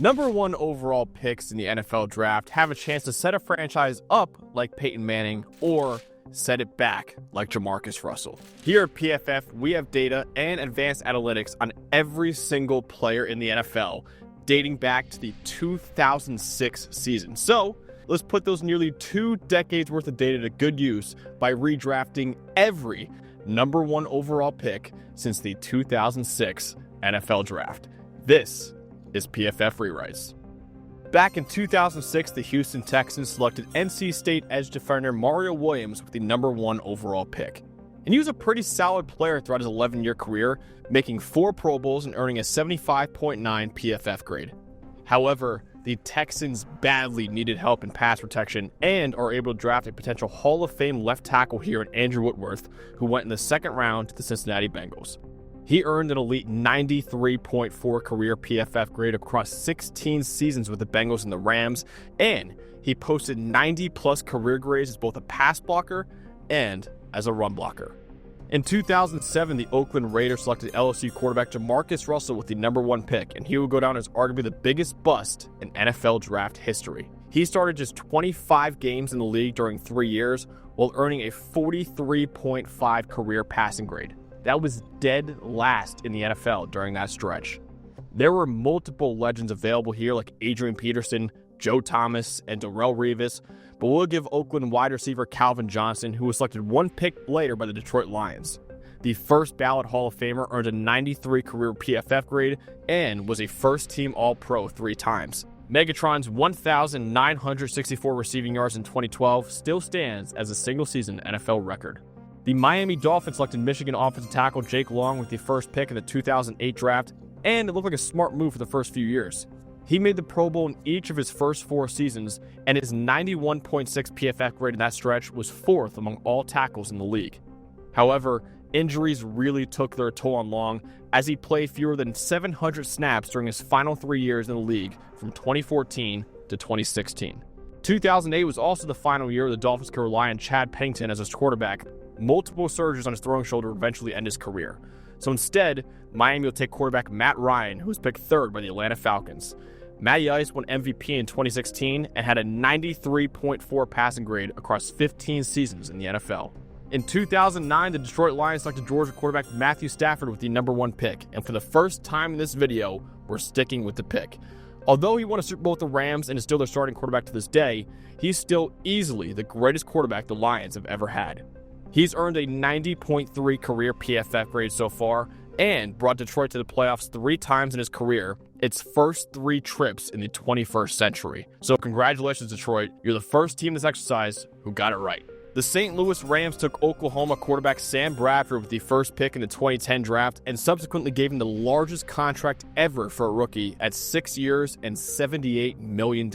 Number one overall picks in the NFL draft have a chance to set a franchise up like Peyton Manning or set it back like Jamarcus Russell. Here at PFF, we have data and advanced analytics on every single player in the NFL dating back to the 2006 season. So let's put those nearly 2 decades worth of data to good use by redrafting every number one overall pick since the 2006 NFL draft. This is PFF Rewrites. Back in 2006, the Houston Texans selected NC State edge defender Mario Williams with the number one overall pick. And he was a pretty solid player throughout his 11-year career, making 4 Pro Bowls and earning a 75.9 PFF grade. However, the Texans badly needed help in pass protection and are able to draft a potential Hall of Fame left tackle here in Andrew Whitworth, who went in the second round to the Cincinnati Bengals. He earned an elite 93.4 career PFF grade across 16 seasons with the Bengals and the Rams, and he posted 90-plus career grades as both a pass blocker and as a run blocker. In 2007, the Oakland Raiders selected LSU quarterback Jamarcus Russell with the number one pick, and he would go down as arguably the biggest bust in NFL draft history. He started just 25 games in the league during 3 years while earning a 43.5 career passing grade. That was dead last in the NFL during that stretch. There were multiple legends available here like Adrian Peterson, Joe Thomas, and Darrelle Revis, but we'll give Oakland wide receiver Calvin Johnson, who was selected 1 pick later by the Detroit Lions. The first ballot Hall of Famer, earned a 93 career PFF grade and was a first-team All-Pro 3 times. Megatron's 1,964 receiving yards in 2012 still stands as a single-season NFL record. The Miami Dolphins selected Michigan offensive tackle Jake Long with the first pick in the 2008 draft, and it looked like a smart move for the first few years. He made the Pro Bowl in each of his first 4 seasons, and his 91.6 PFF grade in that stretch was 4th among all tackles in the league. However, injuries really took their toll on Long, as he played fewer than 700 snaps during his final 3 years in the league from 2014 to 2016. 2008 was also the final year the Dolphins could rely on Chad Pennington as his quarterback. Multiple surgeries on his throwing shoulder eventually end his career. So instead, Miami will take quarterback Matt Ryan, who was picked 3rd by the Atlanta Falcons. Matty Ice won MVP in 2016 and had a 93.4 passing grade across 15 seasons in the NFL. In 2009, the Detroit Lions selected Georgia quarterback Matthew Stafford with the number one pick, and for the first time in this video, we're sticking with the pick. Although he won a Super Bowl with the Rams and is still their starting quarterback to this day, he's still easily the greatest quarterback the Lions have ever had. He's earned a 90.3 career PFF grade so far and brought Detroit to the playoffs 3 times in his career, its first 3 trips in the 21st century. So congratulations, Detroit. You're the first team this exercise who got it right. The St. Louis Rams took Oklahoma quarterback Sam Bradford with the first pick in the 2010 draft and subsequently gave him the largest contract ever for a rookie at 6 years and $78 million.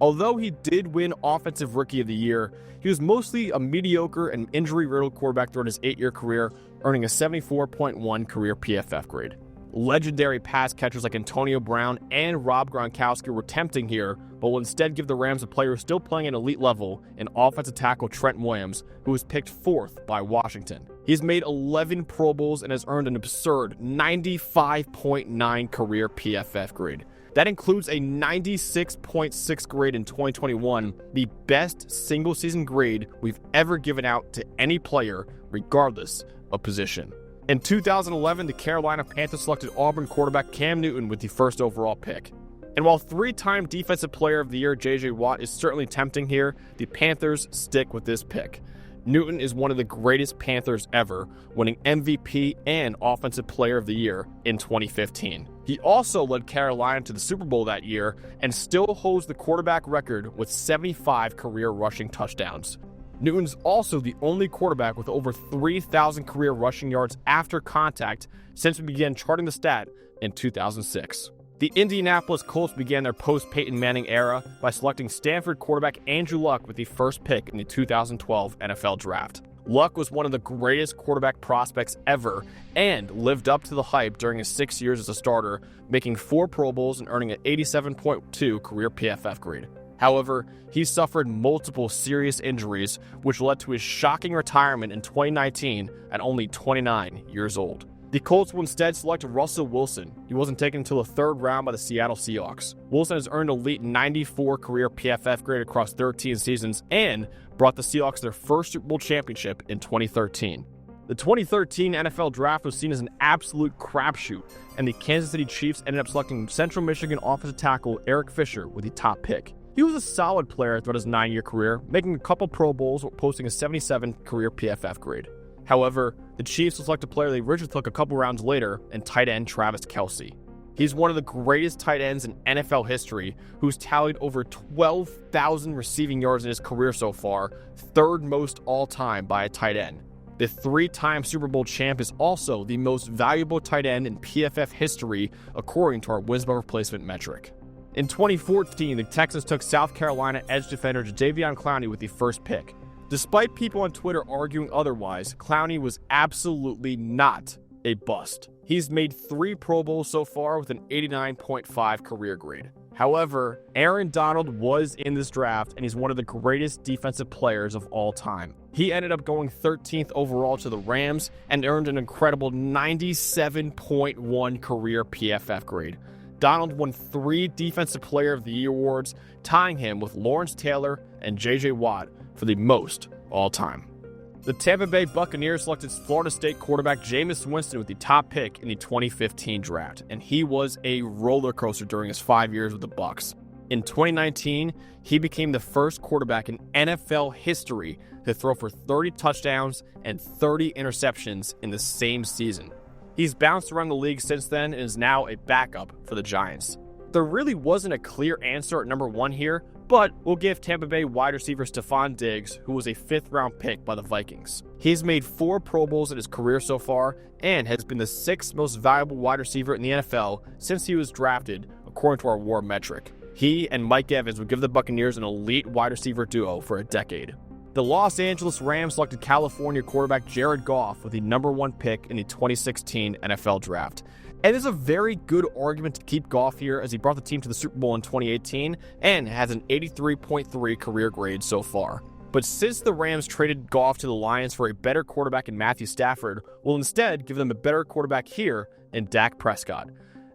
Although he did win Offensive Rookie of the Year, he was mostly a mediocre and injury-riddled quarterback throughout his 8-year career, earning a 74.1 career PFF grade. Legendary pass catchers like Antonio Brown and Rob Gronkowski were tempting here, but will instead give the Rams a player still playing at elite level in offensive tackle Trent Williams, who was picked 4th by Washington. He's made 11 Pro Bowls and has earned an absurd 95.9 career PFF grade. That includes a 96.6 grade in 2021, the best single-season grade we've ever given out to any player, regardless of position. In 2011, the Carolina Panthers selected Auburn quarterback Cam Newton with the first overall pick. And while 3-time Defensive Player of the Year J.J. Watt is certainly tempting here, the Panthers stick with this pick. Newton is one of the greatest Panthers ever, winning MVP and Offensive Player of the Year in 2015. He also led Carolina to the Super Bowl that year and still holds the quarterback record with 75 career rushing touchdowns. Newton's also the only quarterback with over 3,000 career rushing yards after contact since we began charting the stat in 2006. The Indianapolis Colts began their post-Peyton Manning era by selecting Stanford quarterback Andrew Luck with the first pick in the 2012 NFL Draft. Luck was one of the greatest quarterback prospects ever and lived up to the hype during his 6 years as a starter, making 4 Pro Bowls and earning an 87.2 career PFF grade. However, he suffered multiple serious injuries, which led to his shocking retirement in 2019 at only 29 years old. The Colts will instead select Russell Wilson. He wasn't taken until the third round by the Seattle Seahawks. Wilson has earned an elite 94 career PFF grade across 13 seasons and brought the Seahawks their first Super Bowl championship in 2013. The 2013 NFL Draft was seen as an absolute crapshoot, and the Kansas City Chiefs ended up selecting Central Michigan offensive tackle Eric Fisher with the top pick. He was a solid player throughout his 9-year career, making a couple Pro Bowls while posting a 77 career PFF grade. However, the Chiefs will select a player they originally took a couple rounds later in tight end Travis Kelce. He's one of the greatest tight ends in NFL history, who's tallied over 12,000 receiving yards in his career so far, third most all-time by a tight end. The 3-time Super Bowl champ is also the most valuable tight end in PFF history, according to our wins above replacement metric. In 2014, the Texans took South Carolina edge defender Jadeveon Clowney with the first pick. Despite people on Twitter arguing otherwise, Clowney was absolutely not a bust. He's made 3 Pro Bowls so far with an 89.5 career grade. However, Aaron Donald was in this draft, and he's one of the greatest defensive players of all time. He ended up going 13th overall to the Rams and earned an incredible 97.1 career PFF grade. Donald won 3 Defensive Player of the Year awards, tying him with Lawrence Taylor and J.J. Watt for the most all time. The Tampa Bay Buccaneers selected Florida State quarterback Jameis Winston with the top pick in the 2015 draft, and he was a roller coaster during his 5 years with the Bucs. In 2019, he became the first quarterback in NFL history to throw for 30 touchdowns and 30 interceptions in the same season. He's bounced around the league since then and is now a backup for the Giants. There really wasn't a clear answer at number 1 here, but we'll give Tampa Bay wide receiver Stephon Diggs, who was a 5th-round pick by the Vikings. He's made 4 Pro Bowls in his career so far and has been the 6th most valuable wide receiver in the NFL since he was drafted, according to our WAR metric. He and Mike Evans would give the Buccaneers an elite wide receiver duo for a decade. The Los Angeles Rams selected California quarterback Jared Goff with the number 1 pick in the 2016 NFL Draft. And there's a very good argument to keep Goff here, as he brought the team to the Super Bowl in 2018 and has an 83.3 career grade so far. But since the Rams traded Goff to the Lions for a better quarterback in Matthew Stafford, we'll instead give them a better quarterback here in Dak Prescott.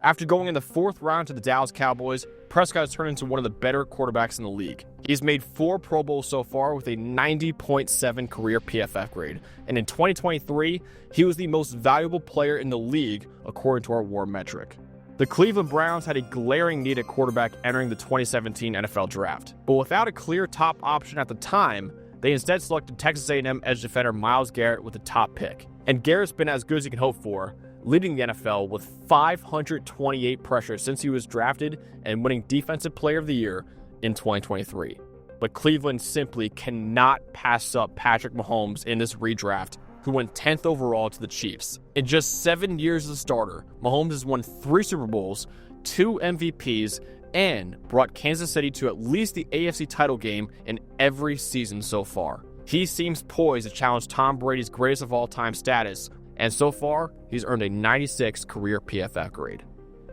After going in the 4th round to the Dallas Cowboys, Prescott has turned into one of the better quarterbacks in the league. He's made 4 Pro Bowls so far with a 90.7 career PFF grade, and in 2023, he was the most valuable player in the league according to our WAR metric. The Cleveland Browns had a glaring need at quarterback entering the 2017 NFL Draft, but without a clear top option at the time, they instead selected Texas A&M edge defender Myles Garrett with the top pick. And Garrett's been as good as you can hope for, leading the NFL with 528 pressures since he was drafted and winning Defensive Player of the Year in 2023. But Cleveland simply cannot pass up Patrick Mahomes in this redraft, who went 10th overall to the Chiefs. In just 7 years as a starter, Mahomes has won 3 Super Bowls, 2 MVPs, and brought Kansas City to at least the AFC title game in every season so far. He seems poised to challenge Tom Brady's greatest of all time status, and so far, he's earned a 96 career PFF grade.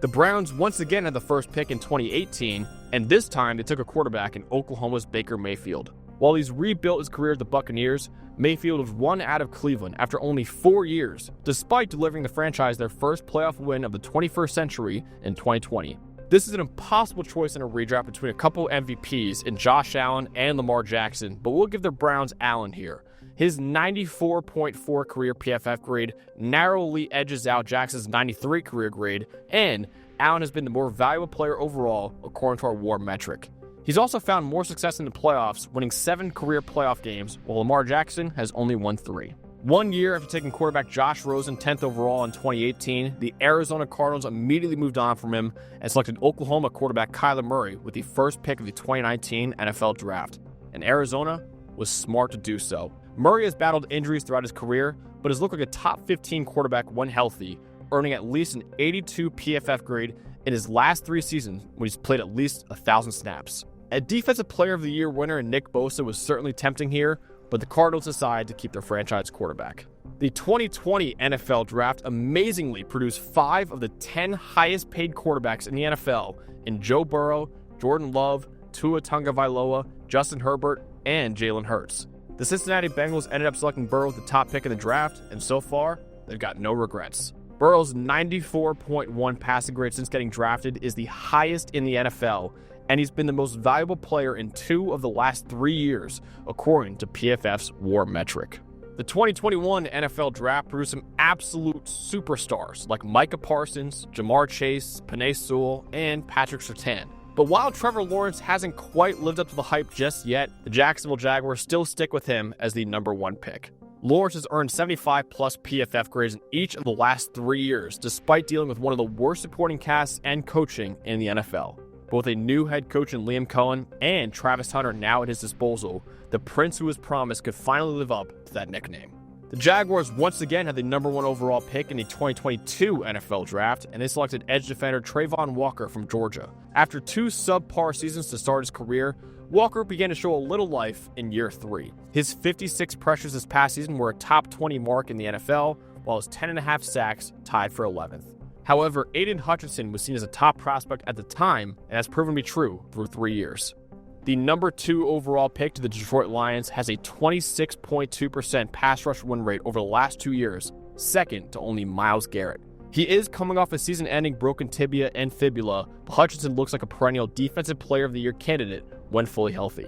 The Browns once again had the first pick in 2018, and this time they took a quarterback in Oklahoma's Baker Mayfield. While he's rebuilt his career at the Buccaneers, Mayfield was run out of Cleveland after only 4 years, despite delivering the franchise their first playoff win of the 21st century in 2020. This is an impossible choice in a redraft between a couple MVPs in Josh Allen and Lamar Jackson, but we'll give the Browns Allen here. His 94.4 career PFF grade narrowly edges out Jackson's 93 career grade, and Allen has been the more valuable player overall according to our WAR metric. He's also found more success in the playoffs, winning 7 career playoff games, while Lamar Jackson has only won 3. 1 year after taking quarterback Josh Rosen 10th overall in 2018, the Arizona Cardinals immediately moved on from him and selected Oklahoma quarterback Kyler Murray with the first pick of the 2019 NFL Draft. And Arizona was smart to do so. Murray has battled injuries throughout his career, but has looked like a top 15 quarterback when healthy, earning at least an 82 PFF grade in his last 3 seasons when he's played at least 1,000 snaps. A Defensive Player of the Year winner in Nick Bosa was certainly tempting here, but the Cardinals decided to keep their franchise quarterback. The 2020 NFL Draft amazingly produced 5 of the 10 highest paid quarterbacks in the NFL in Joe Burrow, Jordan Love, Tua Tagovailoa, Justin Herbert, and Jalen Hurts. The Cincinnati Bengals ended up selecting Burrow with the top pick in the draft, and so far, they've got no regrets. Burrow's 94.1 passing grade since getting drafted is the highest in the NFL, and he's been the most valuable player in 2 of the last 3 years, according to PFF's WAR metric. The 2021 NFL Draft produced some absolute superstars like Micah Parsons, Jamar Chase, Penei Sewell, and Patrick Surtain. But while Trevor Lawrence hasn't quite lived up to the hype just yet, the Jacksonville Jaguars still stick with him as the number 1 pick. Lawrence has earned 75-plus PFF grades in each of the last 3 years, despite dealing with one of the worst supporting casts and coaching in the NFL. Both a new head coach in Liam Cohen and Travis Hunter now at his disposal, the prince who was promised could finally live up to that nickname. The Jaguars once again had the number 1 overall pick in the 2022 NFL Draft, and they selected edge defender Travon Walker from Georgia. After 2 subpar seasons to start his career, Walker began to show a little life in year 3. His 56 pressures this past season were a top 20 mark in the NFL, while his 10.5 sacks tied for 11th. However, Aiden Hutchinson was seen as a top prospect at the time, and has proven to be true through 3 years. The number 2 overall pick to the Detroit Lions has a 26.2% pass rush win rate over the last 2 years, second to only Myles Garrett. He is coming off a season-ending broken tibia and fibula, but Hutchinson looks like a perennial Defensive Player of the Year candidate when fully healthy.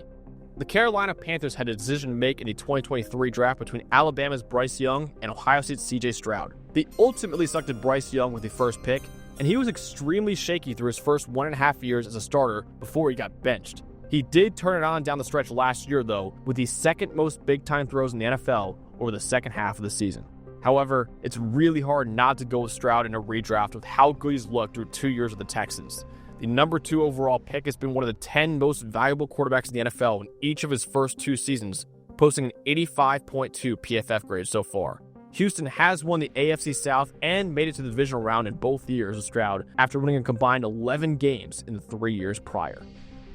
The Carolina Panthers had a decision to make in the 2023 draft between Alabama's Bryce Young and Ohio State's CJ Stroud. They ultimately selected Bryce Young with the first pick, and he was extremely shaky through his first 1.5 years as a starter before he got benched. He did turn it on down the stretch last year, though, with the second most big-time throws in the NFL over the second half of the season. However, it's really hard not to go with Stroud in a redraft with how good he's looked through 2 years with the Texans. The number 2 overall pick has been one of the 10 most valuable quarterbacks in the NFL in each of his first 2 seasons, posting an 85.2 PFF grade so far. Houston has won the AFC South and made it to the divisional round in both years with Stroud after winning a combined 11 games in the 3 years prior.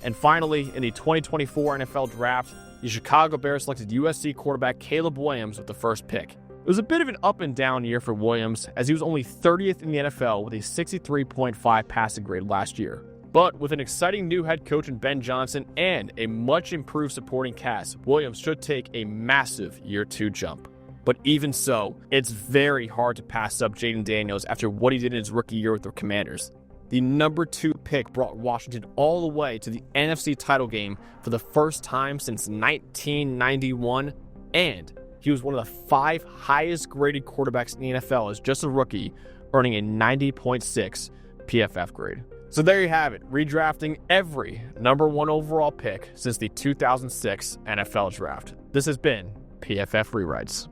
And finally, in the 2024 NFL Draft, the Chicago Bears selected USC quarterback Caleb Williams with the first pick. It was a bit of an up and down year for Williams, as he was only 30th in the NFL with a 63.5 passing grade last year. But with an exciting new head coach in Ben Johnson and a much improved supporting cast, Williams should take a massive year 2 jump. But even so, it's very hard to pass up Jaden Daniels after what he did in his rookie year with the Commanders. The number 2 pick brought Washington all the way to the NFC title game for the first time since 1991, and he was one of the 5 highest graded quarterbacks in the NFL as just a rookie, earning a 90.6 PFF grade. So there you have it, redrafting every number 1 overall pick since the 2006 NFL Draft. This has been PFF Rewrites.